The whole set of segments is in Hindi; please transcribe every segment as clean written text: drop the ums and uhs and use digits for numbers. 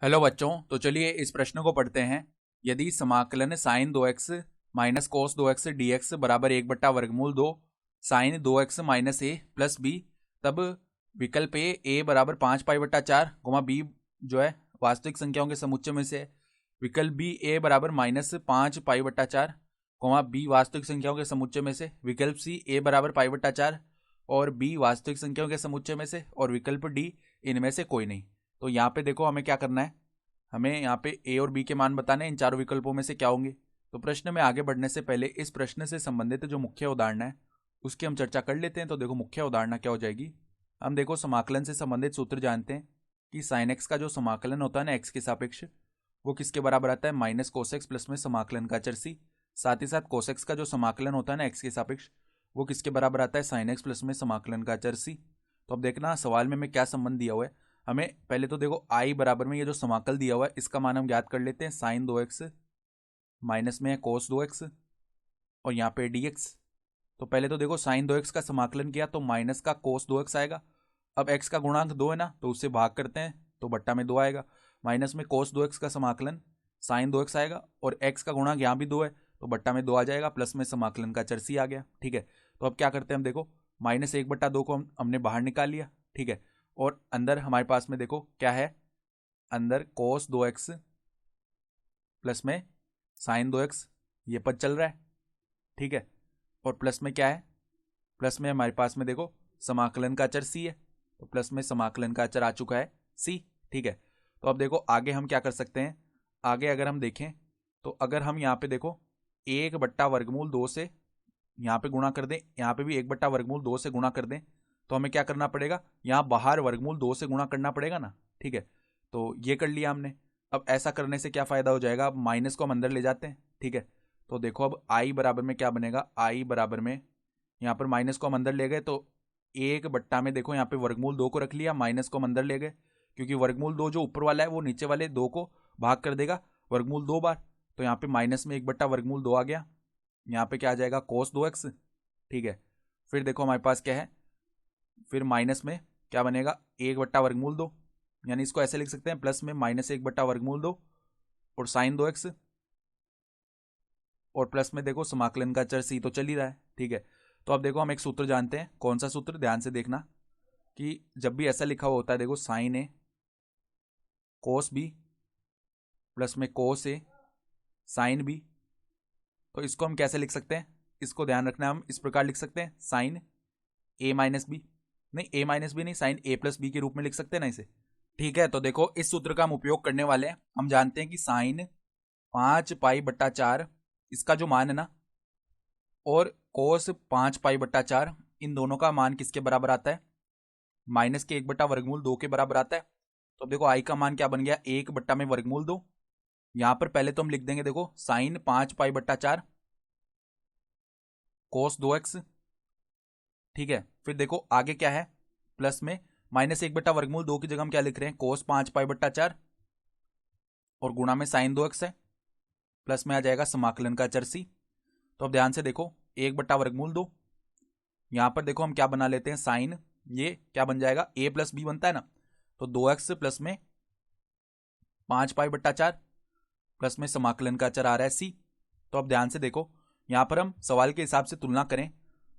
हेलो बच्चों, तो चलिए इस प्रश्न को पढ़ते हैं। यदि समाकलन sign 2x minus cos 2x dx बराबर 1/वर्गमूल 2 साइन 2x माइनस ए प्लस बी, तब विकल्प ए बराबर 5π/4 गुमा बी जो है वास्तविक संख्याओं के समुच्चय में से है। विकल्प बी ए बराबर -5π/4 गुमा बी वास्तविक संख्याओं के समुच्चय में से। विकल्प सी ए बराबर π/4 और बी वास्तविक संख्याओं के समुच्चय में से। और विकल्प डी इनमें से कोई नहीं। तो यहाँ पे देखो हमें क्या करना है, हमें यहाँ पे ए और बी के मान बताने हैं इन चारों विकल्पों में से क्या होंगे। तो प्रश्न में आगे बढ़ने से पहले इस प्रश्न से संबंधित जो मुख्य उदाहरण है उसकी हम चर्चा कर लेते हैं। तो देखो मुख्य उदाहरण क्या हो जाएगी। हम देखो समाकलन से संबंधित सूत्र जानते हैं कि साइन एक्स का जो समाकलन होता है ना एक्स के सापेक्ष, वो किसके बराबर आता है, माइनस कोस एक्स प्लस में समाकलन का चर सी। साथ ही साथ कोस एक्स का जो समाकलन होता है ना एक्स के सापेक्ष, वो किसके बराबर आता है, साइन एक्स प्लस में समाकलन का चर सी। तो अब देखना सवाल में हमें क्या संबंध दिया हुआ है। हमें पहले तो देखो आई बराबर में ये जो समाकल दिया हुआ है इसका मान हम ज्ञात कर लेते हैं। साइन 2x माइनस में है कोस 2x और यहाँ पे dx। तो पहले तो देखो साइन 2x का समाकलन किया तो माइनस का कोस 2x आएगा। अब x का गुणांक 2 है ना, तो उससे भाग करते हैं तो बट्टा में 2 आएगा। माइनस में कोस 2x का समाकलन साइन 2x आएगा और x का गुणांक यहाँ भी 2 है तो बट्टा में 2 आ जाएगा। प्लस में समाकलन का चर सी आ गया। ठीक है, तो अब क्या करते हैं हम देखो, -1/2 को हमने बाहर निकाल लिया। ठीक है, और अंदर हमारे पास में देखो क्या है, अंदर कोस 2x प्लस में साइन 2x ये पद चल रहा है। ठीक है, और प्लस में क्या है, प्लस में हमारे पास में देखो समाकलन का चर c है, तो प्लस में समाकलन का चर आ चुका है c। ठीक है, तो अब देखो आगे हम क्या कर सकते हैं। आगे अगर हम देखें तो अगर हम यहाँ पे देखो 1/वर्गमूल 2 से यहाँ पे गुणा कर दें, यहाँ पे भी 1/वर्गमूल 2 से गुणा कर दें, तो हमें क्या करना पड़ेगा, यहाँ बाहर वर्गमूल 2 से गुणा करना पड़ेगा ना। ठीक है, तो ये कर लिया हमने। अब ऐसा करने से क्या फायदा हो जाएगा, अब माइनस को हम अंदर ले जाते हैं। ठीक है, तो देखो अब आई बराबर में क्या बनेगा, आई बराबर में यहाँ पर माइनस को हम अंदर ले गए तो 1 में देखो यहाँ पे वर्गमूल 2 को रख लिया, माइनस को हम अंदर ले गए क्योंकि वर्गमूल 2 जो ऊपर वाला है वो नीचे वाले 2 को भाग कर देगा वर्गमूल 2 बार। तो यहाँ पे माइनस में 1/वर्गमूल 2 आ गया। यहाँ पे क्या आ जाएगा, कोस 2x। ठीक है, फिर देखो हमारे पास क्या है, फिर माइनस में क्या बनेगा, 1/वर्गमूल 2, यानी इसको ऐसे लिख सकते हैं प्लस में -1/वर्गमूल 2 और साइन 2x और प्लस में देखो समाकलन का चर c तो चल ही रहा है। ठीक है, तो अब देखो हम एक सूत्र जानते हैं। कौन सा सूत्र, ध्यान से देखना कि जब भी ऐसा लिखा हुआ होता है देखो साइन ए कोस बी प्लस में कोस ए साइन बी, तो इसको हम कैसे लिख सकते हैं, इसको ध्यान रखना, हम इस प्रकार लिख सकते हैं साइन ए माइनस बी, नहीं ए माइनस बी नहीं, साइन ए प्लस बी के रूप में लिख सकते हैं ना इसे। ठीक है, तो देखो इस सूत्र का हम उपयोग करने वाले हैं। हम जानते हैं कि साइन 5π/4 इसका जो मान है ना, और कोस 5π/4 इन दोनों का मान किसके बराबर आता है, माइनस के 1/वर्गमूल 2 के बराबर आता है। तो अब देखो आई का मान क्या बन गया, 1/वर्गमूल 2। यहां पर पहले तो हम लिख देंगे देखो साइन 5π/4 कोस 2x। ठीक है, फिर देखो आगे क्या है, प्लस में -1/वर्गमूल 2 की जगह हम क्या लिख रहे हैं, कोस 5π/4 और गुणा में साइन 2x है, प्लस में आ जाएगा समाकलन का चर c। तो अब ध्यान से देखो 1/वर्गमूल 2, यहां पर देखो हम क्या बना लेते हैं, साइन ये क्या बन जाएगा, a प्लस बी बनता है ना, तो 2x प्लस में 5π/4 प्लस में समाकलन का चर आ रहा है c। तो अब ध्यान से देखो यहां पर हम सवाल के हिसाब से तुलना करें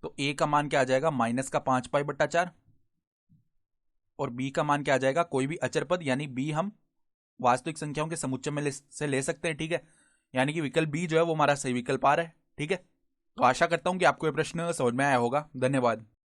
तो a का मान क्या आ जाएगा, माइनस का 5π/4 और b का मान क्या आ जाएगा, कोई भी अचर पद, यानी b हम वास्तविक संख्याओं के समुच्चय में से ले सकते हैं। ठीक है, यानी कि विकल्प बी जो है वो हमारा सही विकल्प आ रहा है। ठीक है, तो आशा करता हूं कि आपको ये प्रश्न समझ में आया होगा। धन्यवाद।